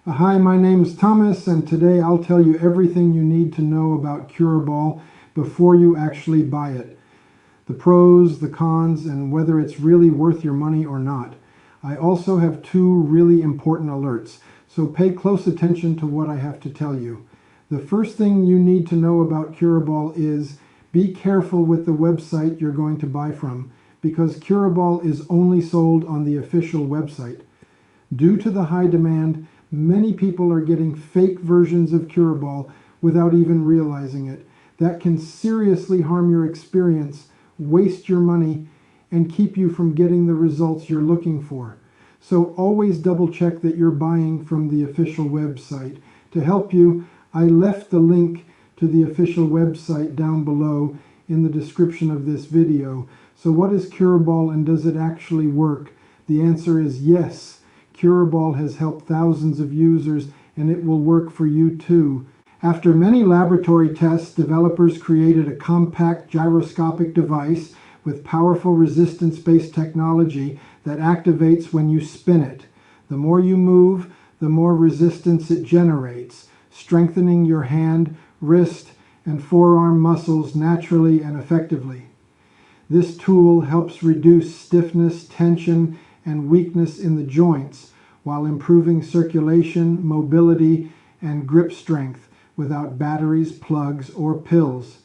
Hi, my name is Thomas, and today I'll tell you everything you need to know about CuraBall before you actually buy it. The pros, the cons, and whether it's really worth your money or not. I also have two really important alerts, so pay close attention to what I have to tell you. The first thing you need to know about CuraBall is be careful with the website you're going to buy from, because CuraBall is only sold on the official website. Due to the high demand, many people are getting fake versions of CuraBall without even realizing it. That can seriously harm your experience, waste your money, and keep you from getting the results you're looking for. So always double check that you're buying from the official website. To help you, I left the link to the official website down below in the description of this video. So what is CuraBall and does it actually work? The answer is yes. CuraBall has helped thousands of users, and it will work for you too. After many laboratory tests, developers created a compact gyroscopic device with powerful resistance-based technology that activates when you spin it. The more you move, the more resistance it generates, strengthening your hand, wrist, and forearm muscles naturally and effectively. This tool helps reduce stiffness, tension, and weakness in the joints while improving circulation, mobility, and grip strength without batteries, plugs, or pills.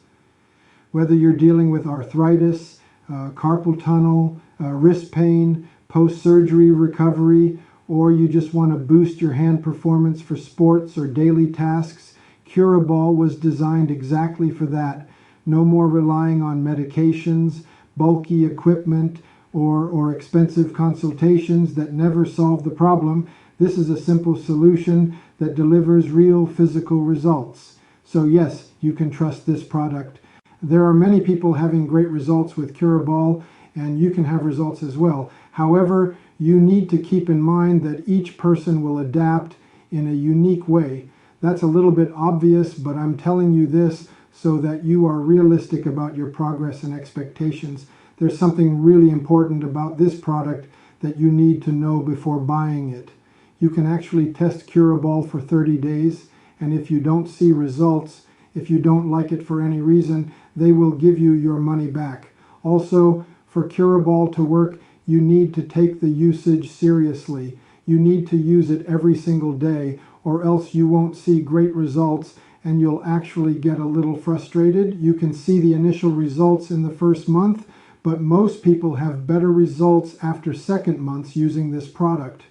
Whether you're dealing with arthritis, carpal tunnel, wrist pain, post-surgery recovery, or you just want to boost your hand performance for sports or daily tasks, CuraBall was designed exactly for that. No more relying on medications, bulky equipment, or expensive consultations that never solve the problem. This is a simple solution that delivers real physical results. So yes, you can trust this product. There are many people having great results with CuraBall, and you can have results as well. However, you need to keep in mind that each person will adapt in a unique way. That's a little bit obvious, but I'm telling you this so that you are realistic about your progress and expectations. There's something really important about this product that you need to know before buying it. You can actually test CuraBall for 30 days, and if you don't see results, if you don't like it for any reason, they will give you your money back. Also, for CuraBall to work, you need to take the usage seriously. You need to use it every single day, or else you won't see great results and you'll actually get a little frustrated. You can see the initial results in the first month, but most people have better results after second months using this product.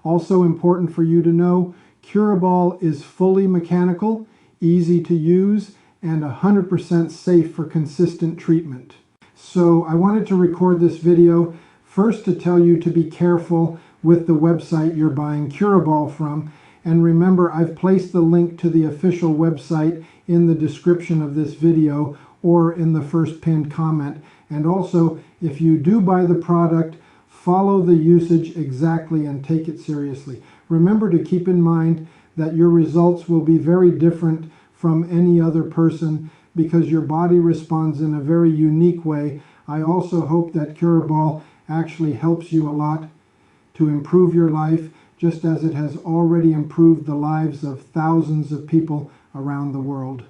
Also important for you to know, CuraBall is fully mechanical, easy to use, and 100% safe for consistent treatment. So I wanted to record this video first to tell you to be careful with the website you're buying CuraBall from. And remember, I've placed the link to the official website in the description of this video or in the first pinned comment. And also, if you do buy the product, follow the usage exactly and take it seriously. Remember to keep in mind that your results will be very different from any other person because your body responds in a very unique way. I also hope that CuraBall actually helps you a lot to improve your life, just as it has already improved the lives of thousands of people around the world.